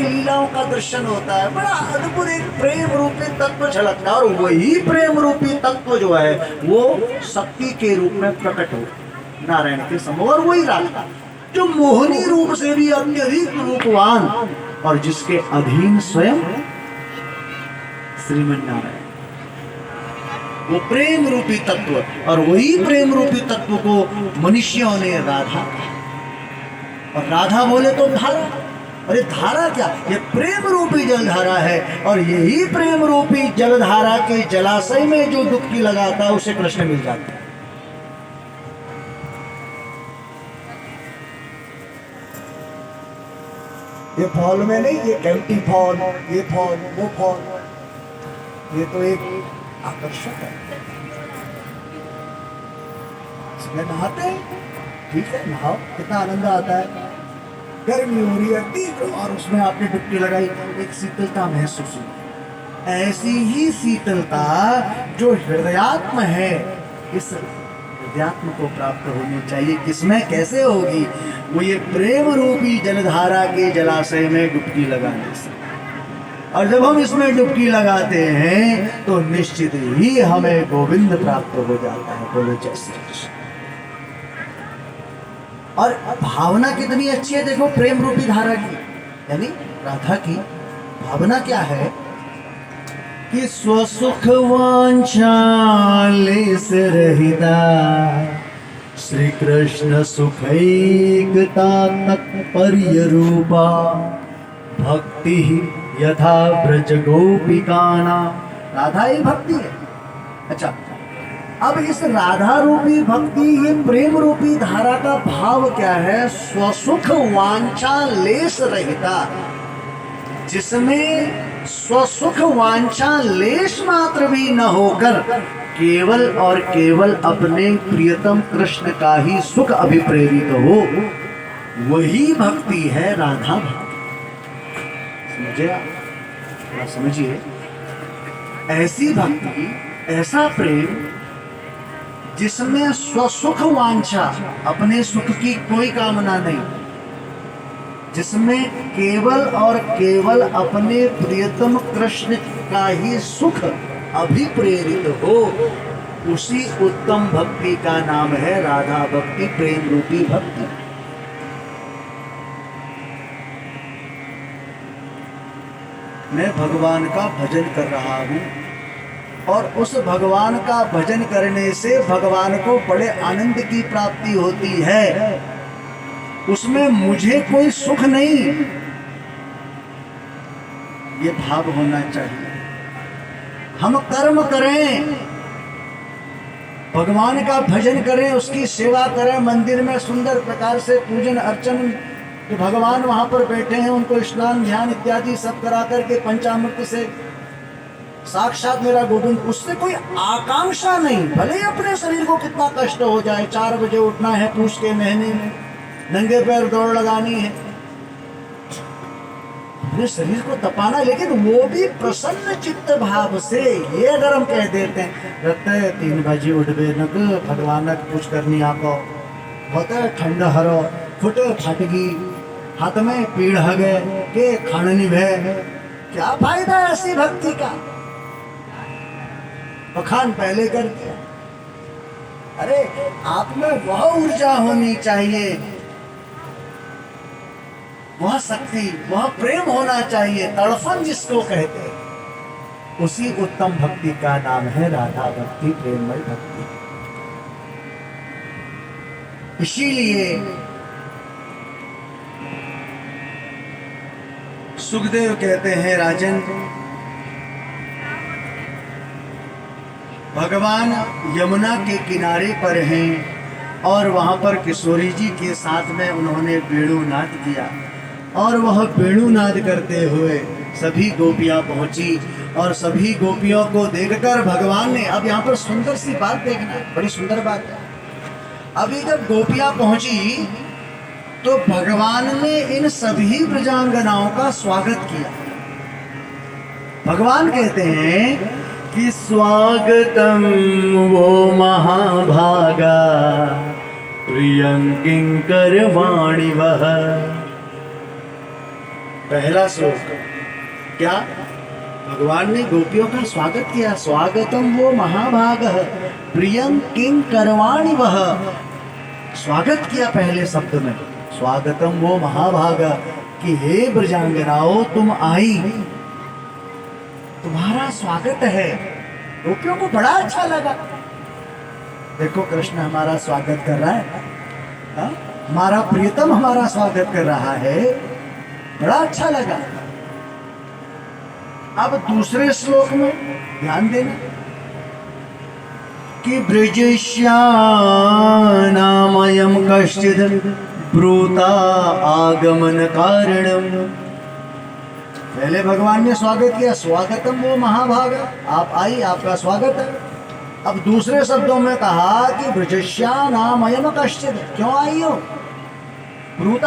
लीलाओं का दर्शन होता है, बड़ा अद्भुत एक प्रेम रूपी तत्व झलकता है। और वही प्रेम रूपी तत्व जो है वो शक्ति के रूप में प्रकट हो नारायण के समूह, और वही राधा जो मोहनी रूप से भी अत्यधिक रूपवान और जिसके अधीन स्वयं श्रीमन नारायण, वो प्रेम रूपी तत्व। और वही प्रेम रूपी तत्व को मनुष्यों ने राधा, और राधा बोले तो धारा, अरे धारा क्या, ये प्रेम रूपी जलधारा है। और यही प्रेम रूपी जलधारा के जलाशय में जो डुबकी लगाता है उसे कृष्ण मिल जाता है। ये फॉल में नहीं, ये कैंटी फॉल, ये फॉल, वो फॉल, ये तो एक आकर्षक है। इसमें नहाते हैं, ठीक है, नहाओ, कितना आनंद आता है। गर्मी हो रही है तीव्र और उसमें आपने डुबकी लगाई, एक शीतलता महसूस हुई। ऐसी ही शीतलता जो हृदयात्म है, इस हृदयात्म को प्राप्त होनी चाहिए। किसमें, कैसे होगी? वो ये प्रेम रूपी जलधारा के जलाशय में डुबकी लगाने से। और जब हम इसमें डुबकी लगाते हैं तो निश्चित ही हमें गोविंद प्राप्त हो जाता है। बोलो जय श्री कृष्ण। और भावना कितनी अच्छी है, देखो प्रेम रूपी धारा की, यानी राधा की भावना क्या है कि स्वसुख वांछा लेस रहिता, श्री कृष्ण सुखैकता तत्पर्य रूपा, भक्ति यथा ब्रज गोपिकाना। राधा ही भक्ति है। अच्छा, अब इस राधा रूपी भक्ति, ये प्रेम रूपी धारा का भाव क्या है? स्वसुख वांछा लेस रहिता, जिसमें स्वसुख वांछा लेस मात्र भी न होकर केवल और केवल अपने प्रियतम कृष्ण का ही सुख अभिप्रेरित हो, वही भक्ति है राधा भक्ति। समझे आप? थोड़ा समझिए। ऐसी भक्ति, ऐसा प्रेम जिसमें स्वसुख वांछा, अपने सुख की कोई कामना नहीं, जिसमें केवल और केवल अपने प्रियतम कृष्ण का ही सुख अभिप्रेरित हो, उसी उत्तम भक्ति का नाम है राधा भक्ति, प्रेम रूपी भक्ति। मैं भगवान का भजन कर रहा हूं और उस भगवान का भजन करने से भगवान को बड़े आनंद की प्राप्ति होती है, उसमें मुझे कोई सुख नहीं, ये भाव होना चाहिए। हम कर्म करें, भगवान का भजन करें, उसकी सेवा करें, मंदिर में सुंदर प्रकार से पूजन अर्चन, जो भगवान वहां पर बैठे हैं उनको स्नान ध्यान इत्यादि सब करा करके पंचामृत से साक्षात मेरा गोविंद, उससे कोई आकांक्षा नहीं। भले ही अपने शरीर को कितना कष्ट हो जाए, 4 बजे उठना है, पूछ के महीने में नंगे पैर दौड़ लगानी है, अपने शरीर को तपाना, लेकिन वो भी प्रसन्न चित्त भाव से। ये अगर हम कह देते हैं रहते 3 बजे उठबे न भगवान कुछ करनी आपको होता ठंड हरो फुट फटगी हाथ में पीड़ हगे के खाननी भे, क्या फायदा है ऐसी भक्ति का? बखान पहले कर दिया। अरे आप में वह ऊर्जा होनी चाहिए, वह शक्ति, वह प्रेम होना चाहिए, तड़फन जिसको कहते हैं, उसी उत्तम भक्ति का नाम है राधा भक्ति, प्रेममय भक्ति। इसीलिए सुखदेव कहते हैं, राजन भगवान यमुना के किनारे पर हैं और वहाँ पर किशोरी जी के साथ में उन्होंने वेणुनाद किया, और वह वेणुनाद करते हुए सभी गोपियाँ पहुँची, और सभी गोपियों को देखकर भगवान ने, अब यहाँ पर सुंदर सी बात देखना, बड़ी सुंदर बात है। अभी जब गोपियाँ पहुँची तो भगवान ने इन सभी ब्रजांगनाओं का स्वागत किया। भगवान कहते हैं कि स्वागतम वो महाभागा प्रियं किंकर वाणी वह, पहला श्लोक क्या, भगवान ने गोपियों का स्वागत किया। स्वागतम वो महाभाग प्रियं किं करवाणि वह। स्वागत किया पहले शब्द में, स्वागतम वो महाभाग, कि हे ब्रजांगनाओं तुम आई, तुम्हारा स्वागत है। गोपियों को बड़ा अच्छा लगा। देखो कृष्ण हमारा स्वागत कर रहा है, हा? हमारा प्रियतम हमारा स्वागत कर रहा है, बड़ा अच्छा लगा। अब दूसरे श्लोक में ध्यान देना कि ब्रजस्यानामयं कश्चिद् ब्रूता आगमन कारणम। पहले भगवान ने स्वागत किया, स्वागतम वो महाभाग, आप आई, आपका स्वागत है। अब दूसरे शब्दों में कहा कि ब्रजस्यानामयं कश्चिद्, क्यों आई हो, ब्रूता